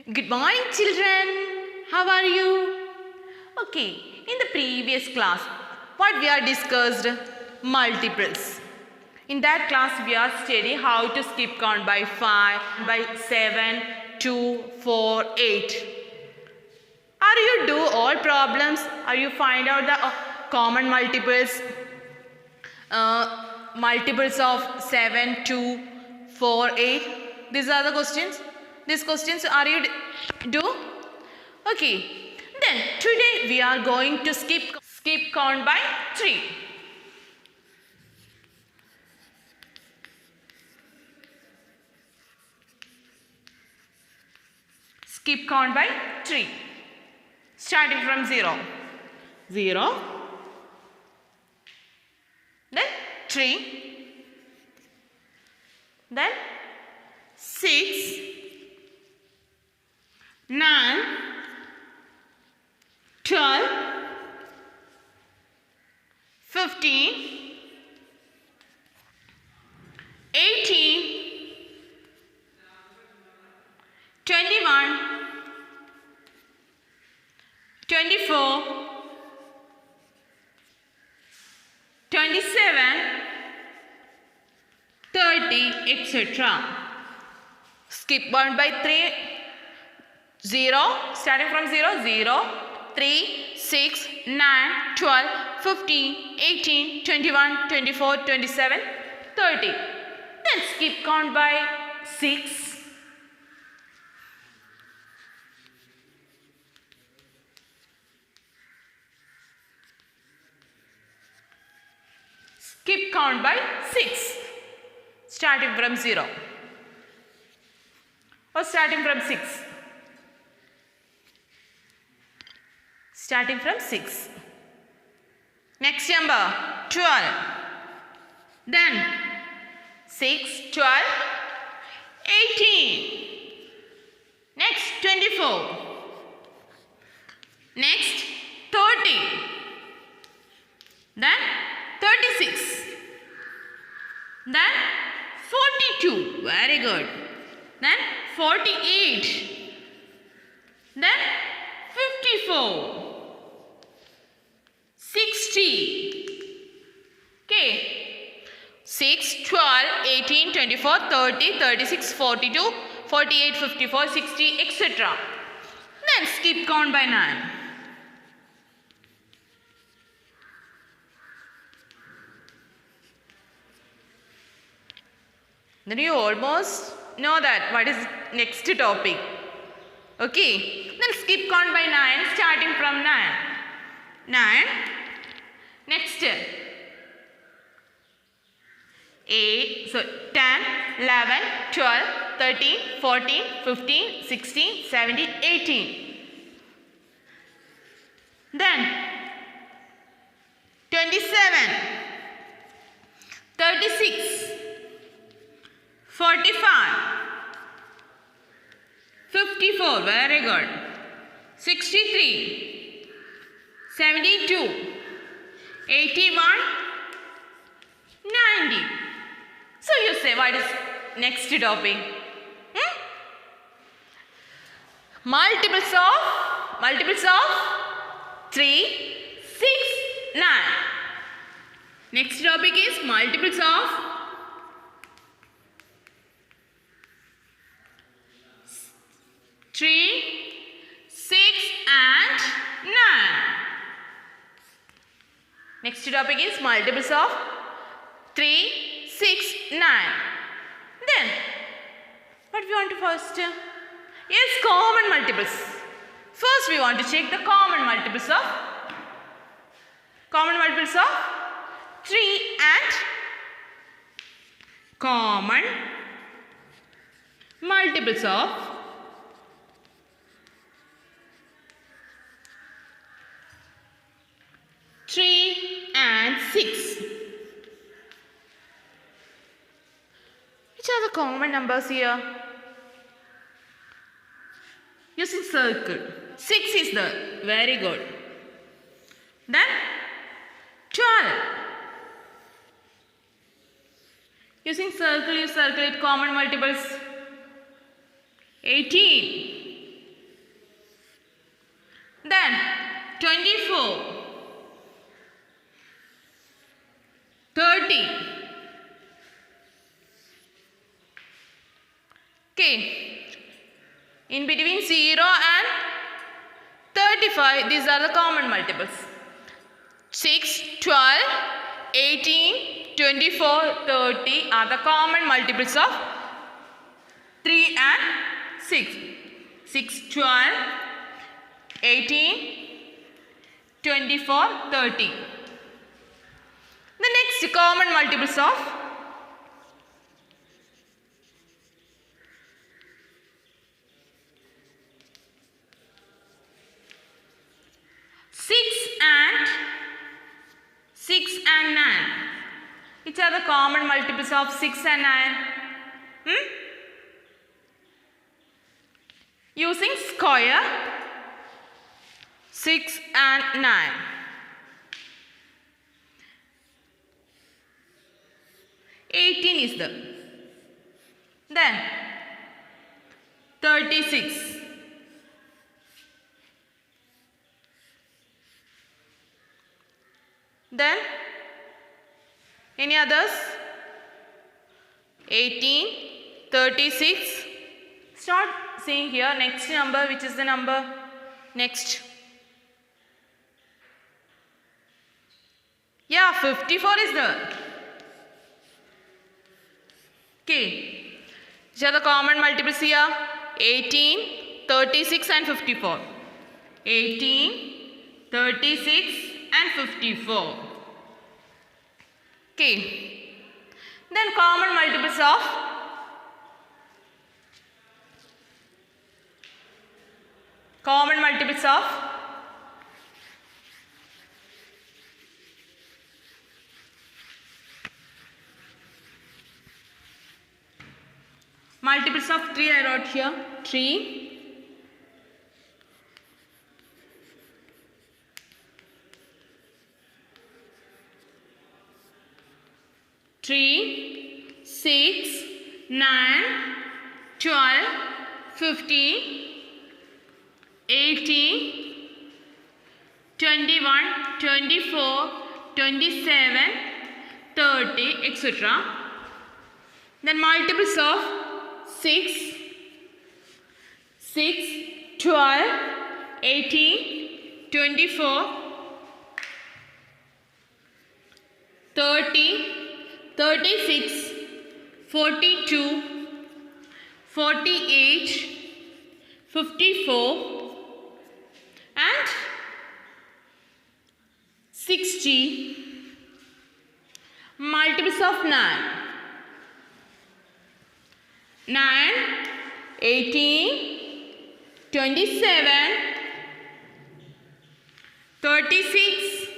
Good morning, children. How are you? Okay, in the previous class, what we are discussed? Multiples. In that class, we are studying how to skip count by 5, by 7, 2, 4, 8. Are you do all problems? Are you find out the common multiples? Multiples of 7, 2, 4, 8. These are the questions. These questions are you do? Okay. Then today we are going to skip count by 3. Skip count by 3. Starting from 0. 0. Then 3. Then 6. 9, 12, 15, 18, 21, 24, 27, 30, etc. Skip count by 3. 0, starting from 0, 0, 3, 6, 9, 12, 15, 18, 21, 24, 27, 30. Then skip count by 6. Skip count by 6. Starting from 0. Or starting from 6. Starting from 6. Next number 12. Then 6, 12, 18. Next 24. Next 30. Then 36. Then 42. Very good. Then 48. Then 54. 60. Okay. 6, 12, 18, 24, 30, 36, 42, 48, 54, 60, etc. Then skip count by 9. Then you almost know that what is next topic. Okay. Then skip count by 9 starting from 9. 9. Next 8, so 10, 11, 12, 13, 14, 15, 16, 17, 18. Then 27, 36, 45, 54, very good. 63, 72, 81, 90. So you say what is next topic? Multiples of 3, 6, 9. Next topic is multiples of 3, 6 and 9. Next topic is multiples of 3, 6, 9. Then, what we want to first? Yes, common multiples. First, we want to check the common multiples of 3 and common multiples of 3 and 6. Which are the common numbers here? Using circle. 6 is the very good. Then 12. Using circle, you circulate common multiples. 18. Then 24, 30. Okay. In between 0 and 35, these are the common multiples. 6, 12, 18, 24, 30 are the common multiples of 3 and 6. 6, 12, 18, 24, 30. The next common multiples of 6 and 9. Which are the common multiples of 6 and 9? Using square, 6 and 9. 18 is the. Then 36. Then any others? 18, 36. Start seeing here next number. Which is the number? Next. Yeah, 54 is the. Okay. Which are the common multiples here? 18, 36 and 54. 18, 36 and 54. Okay. Then common multiples of 3 I wrote here. 3, 3, 6, 9, 12, 15, 18, 21, 24, 27, 30, etc. Then multiples of 6, 12, 18, 24, 30, 36, 42, 48, 54 and 60. Multiples of 9. 9, 18, 27, 36,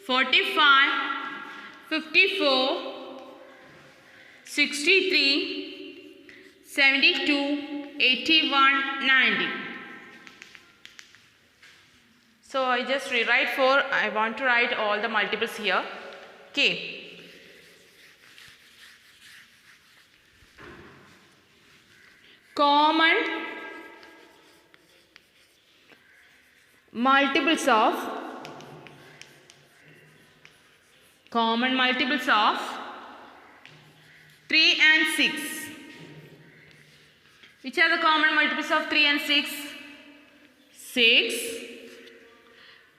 45, 54, 63, 72, 81, 90. So I just rewrite for, I want to write all the multiples here. Okay. Common multiples of 3 and 6. Which are the common multiples of 3 and 6? 6,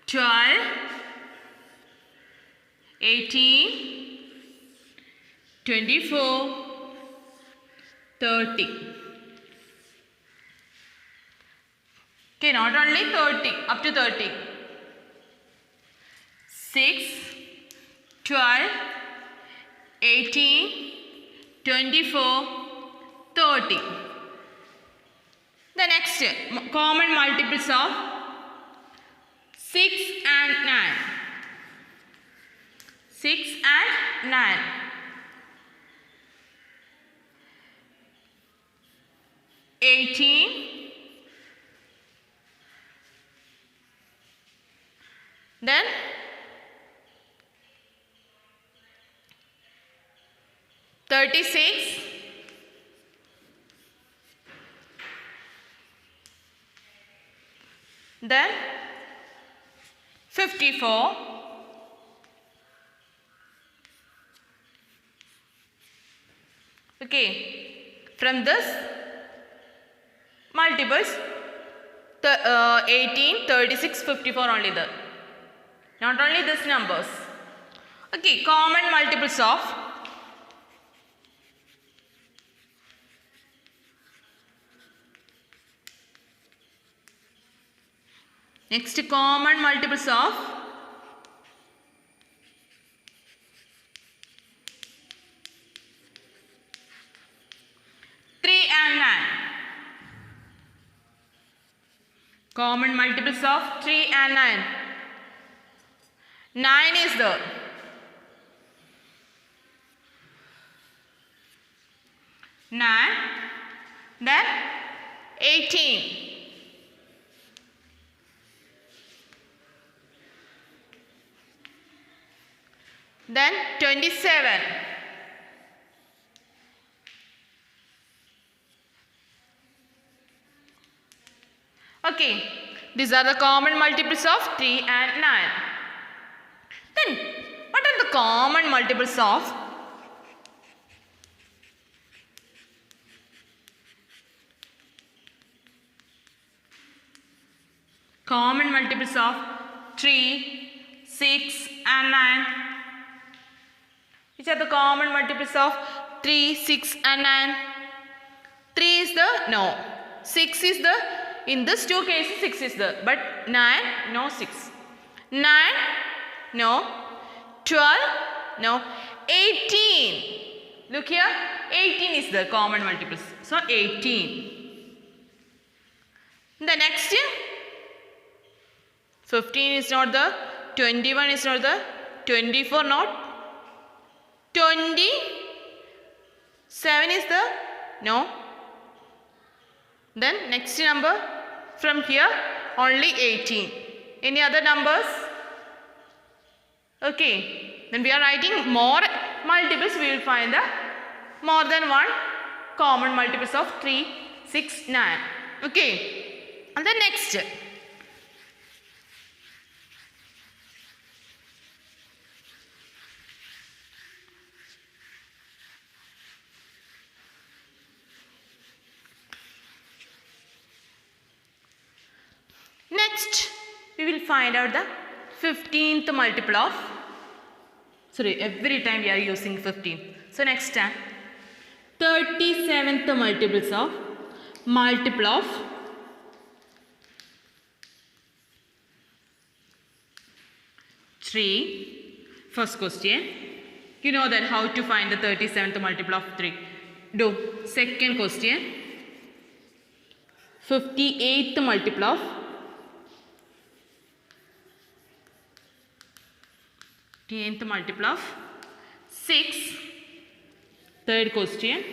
12, 18, 24, 30. Okay, not only 30, up to 30. 6, 12, 18, 24, 30. The next common multiples of 6 and 9. 6 and 9. 18. Then 36. Then 54. Okay, from this multiples 18, 36, 54 only there. Not only these numbers. Okay, common multiples of next common multiples of 3 and 9. Common multiples of 3 and 9. 9 is there. 9, then 18. Then 27. Okay, these are the common multiples of 3 and 9. Then, what are the common multiples of 3, 6 and 9? Which are the common multiples of 3, 6 and 9? 3 is the, no. 6 is the, in this two cases 6 is the, but 9, no 6. 9, no. 12, no. 18. Look here, 18 is the common multiples. So 18. The next, 15 is not the, 21 is not the, 24 not. 27 is the, no. Then next number from here only 18. Any other numbers? Okay. Then we are writing more multiples. We will find the more than one common multiples of 3, 6, 9. Okay. And then next. Next, we will find out the 15th multiple of, sorry, every time we are using 15. So next time, 37th multiples of, multiple of 3. First question, you know that how to find the 37th multiple of 3. Do. Second question, 58th multiple of 10th multiple of 6. Third question,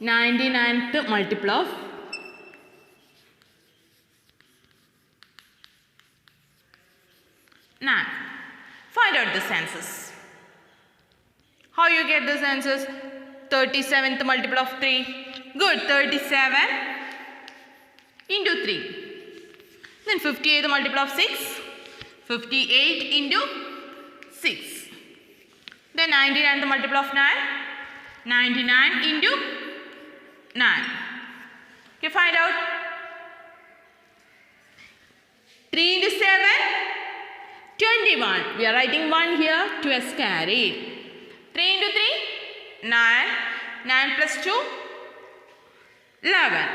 99th multiple of 9. Find out the answers. How you get the answers? 37th multiple of 3. Good. 37 into 3. Then 58th multiple of 6. 58 into 6. Then 99 the multiple of 9. 99 into 9. Okay, find out. 3 into 7. 21. We are writing 1 here to as carry. 3 into 3. 9. 9 plus 2. 11.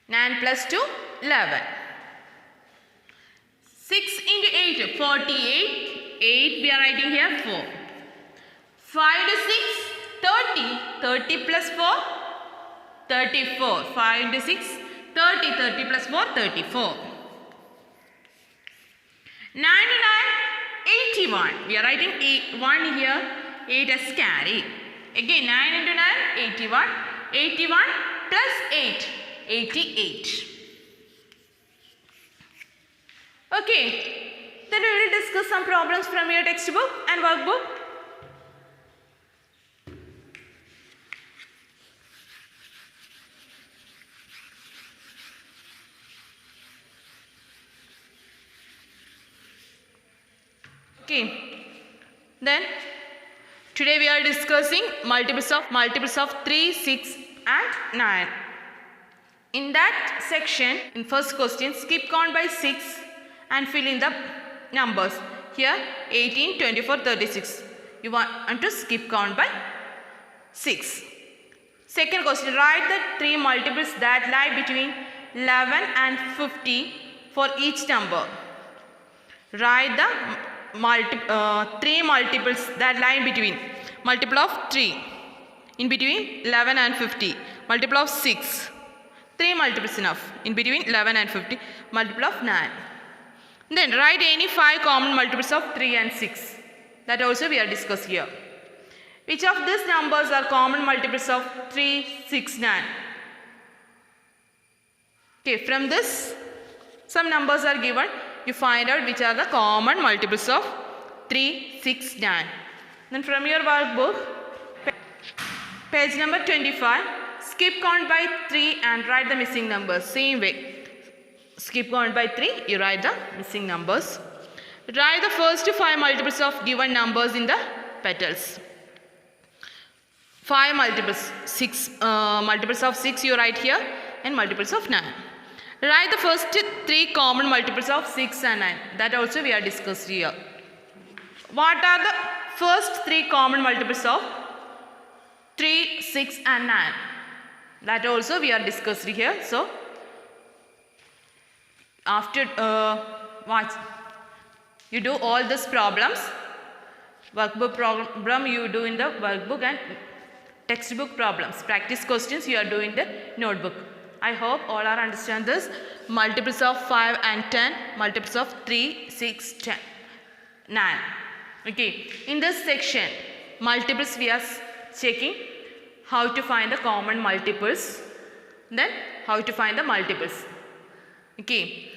9 plus 2. 11. 6 into 8, 48. 8 we are writing here 4. 5 to 6, 30. 30 plus 4, 34. 5 into 6, 30. 30 plus 4, 34. 9 to 9, 81. We are writing 1 here, 8 as carry. Again 9 into 9, 81. 81 plus 8, 88. Okay, then we will discuss some problems from your textbook and workbook. Okay. Then today we are discussing multiples of 3, 6 and 9. In that section, in first question, skip count by 6 and fill in the numbers. Here 18, 24, 36. You want to skip count by 6. Second question, write the 3 multiples that lie between 11 and 50 for each number. Write the 3 multiples that lie between. Multiple of 3 in between 11 and 50. Multiple of 6. 3 multiples enough in between 11 and 50. Multiple of 9. Then write any 5 common multiples of 3 and 6. That also we are discussing here. Which of these numbers are common multiples of 3, 6, 9? Okay, from this some numbers are given. You find out which are the common multiples of 3, 6, 9. Then from your workbook, page number 25, skip count by 3 and write the missing numbers. Same way. Skip count by 3, you write the missing numbers. Write the first 5 multiples of given numbers in the petals. 5 multiples, 6 multiples of 6 you write here and multiples of 9. Write the first 3 common multiples of 6 and 9. That also we are discussed here. What are the first 3 common multiples of 3, 6 and 9? That also we are discussed here. So, after watch, you do all these problems. Workbook problem you do in the workbook and textbook problems. Practice questions you are doing the notebook. I hope all are understand this. Multiples of 5 and 10, multiples of 3, 6, 10, 9. Okay. In this section, multiples we are checking how to find the common multiples. Then how to find the multiples. Okay.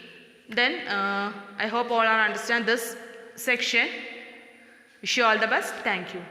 Then I hope all are understand this section. Wish you all the best. Thank you.